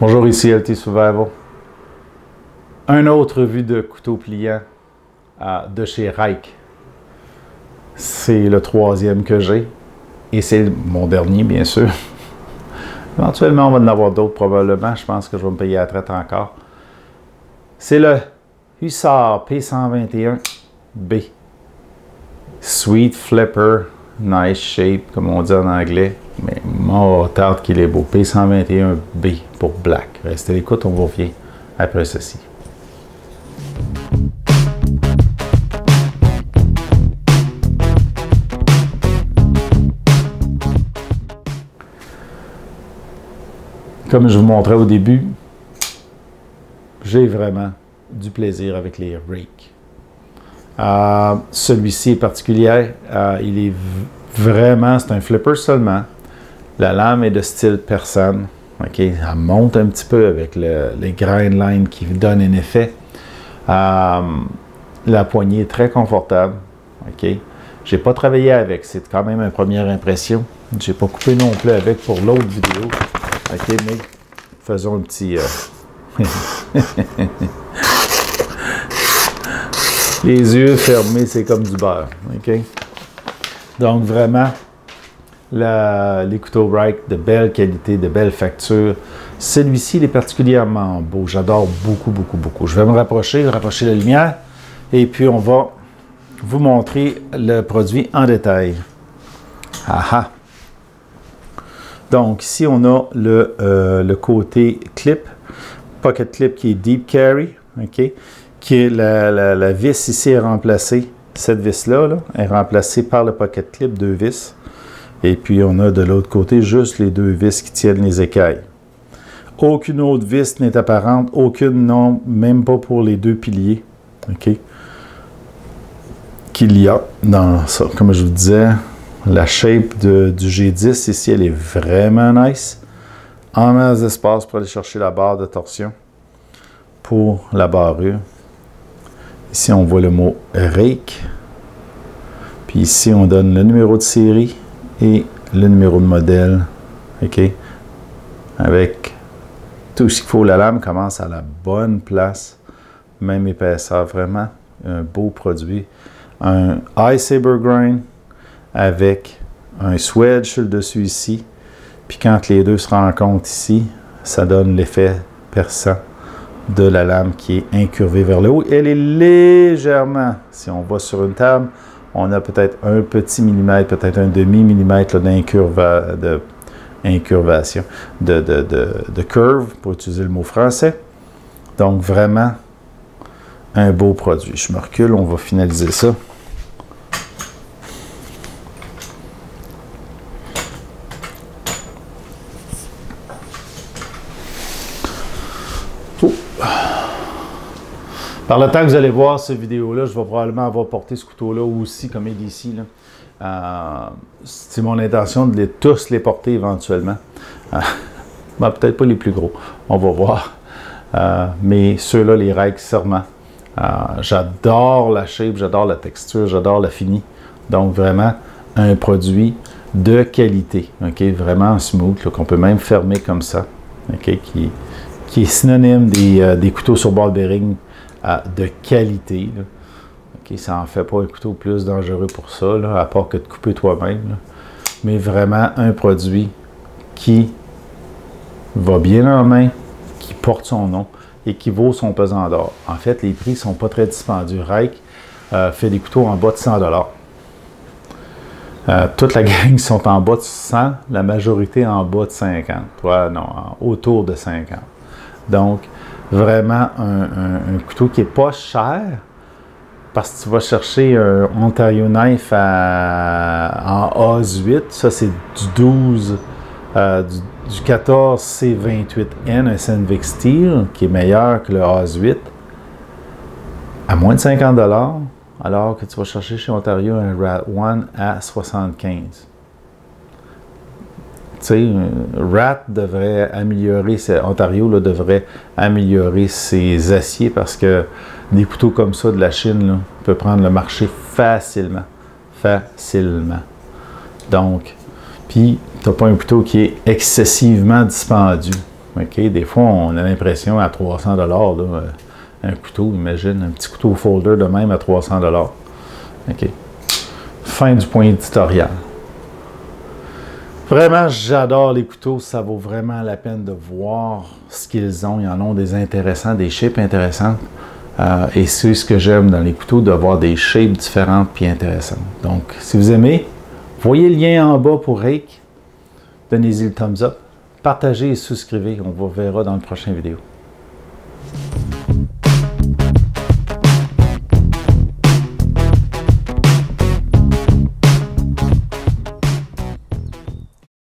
Bonjour, ici LT Survival. Un autre revue de couteau pliant de chez Rike. C'est le troisième que j'ai. Et c'est mon dernier, bien sûr. Éventuellement, on va en avoir d'autres probablement. Je pense que je vais me payer à la traite encore. C'est le Hussar P121B. Sweet Flipper, nice shape, comme on dit en anglais. Mais tard qu'il est beau. P121B pour black. Restez à l'écoute, on revient après ceci. Comme je vous montrais au début, j'ai vraiment du plaisir avec les rakes. Celui-ci est particulier. Il est vraiment, c'est un flipper seulement. La lame est de style persane. Okay? Elle monte un petit peu avec les grind lines qui donnent un effet. La poignée est très confortable. Okay? Je n'ai pas travaillé avec. C'est quand même une première impression. Je n'ai pas coupé non plus avec pour l'autre vidéo. OK, mais faisons un petit... Les yeux fermés, c'est comme du beurre. OK? Donc, vraiment, les couteaux Rike de belle qualité, de belle facture. Celui-ci, il est particulièrement beau. J'adore beaucoup, beaucoup, beaucoup. Je vais me rapprocher la lumière, et puis on va vous montrer le produit en détail. Ah! Donc, ici, on a le côté clip, pocket clip qui est deep carry, OK? Qui est la vis ici est remplacée, cette vis-là là, est remplacée par le pocket clip, deux vis. Et puis, on a de l'autre côté juste les deux vis qui tiennent les écailles. Aucune autre vis n'est apparente, aucune non, même pas pour les deux piliers, OK? Qu'il y a dans ça, comme je vous disais. La shape du G10 ici, elle est vraiment nice. En masse d'espace pour aller chercher la barre de torsion pour la barrure. Ici, on voit le mot Rake. Puis ici, on donne le numéro de série et le numéro de modèle. OK? Avec tout ce qu'il faut. La lame commence à la bonne place. Même épaisseur. Vraiment un beau produit. Un High Saber Grind avec un swedge sur le dessus ici. Puis quand les deux se rencontrent ici, ça donne l'effet perçant de la lame qui est incurvée vers le haut. Elle est légèrement, si on va sur une table, on a peut-être un petit millimètre, peut-être un demi-millimètre d'incurvation, de curve, pour utiliser le mot français. Donc vraiment, un beau produit. Je me recule, on va finaliser ça. Par le temps que vous allez voir cette vidéo-là, je vais probablement avoir porté ce couteau-là aussi comme ADC. C'est mon intention de tous les porter éventuellement. Peut-être pas les plus gros, on va voir. Mais ceux-là, les Rike, sûrement. J'adore la shape, j'adore la texture, j'adore la fini. Donc vraiment, un produit de qualité. Okay? Vraiment smooth, qu'on peut même fermer comme ça. Okay? Qui est synonyme des couteaux sur ball bearing de qualité. Là. Okay, ça n'en fait pas un couteau plus dangereux pour ça, là, à part que de couper toi-même. Mais vraiment un produit qui va bien en main, qui porte son nom et qui vaut son pesant d'or. En fait, les prix ne sont pas très dispendieux. Rike fait des couteaux en bas de 100 $. Toute la gang sont en bas de 100, la majorité en bas de 50. Ouais, non, autour de 50. Donc, vraiment un couteau qui n'est pas cher, parce que tu vas chercher un Ontario Knife en AS8, ça c'est du 12, du 14 C28N, un Sandvik Steel, qui est meilleur que le AS8, à moins de 50 $, alors que tu vas chercher chez Ontario un Rat One à 75. Tu sais, Rat devrait améliorer, Ontario là, devrait améliorer ses aciers parce que des couteaux comme ça de la Chine là, peut prendre le marché facilement. Donc, puis tu n'as pas un couteau qui est excessivement dispendieux. OK? Des fois, on a l'impression à 300 $, là, un couteau, imagine, un petit couteau folder de même à 300 $. OK? Fin du point éditorial. Vraiment, j'adore les couteaux. Ça vaut vraiment la peine de voir ce qu'ils ont. Ils en ont des intéressants, des shapes intéressantes. Et c'est ce que j'aime dans les couteaux, de voir des shapes différentes puis intéressantes. Donc, si vous aimez, voyez le lien en bas pour Rake. Donnez-y le thumbs up. Partagez et souscrivez. On vous verra dans la prochaine vidéo.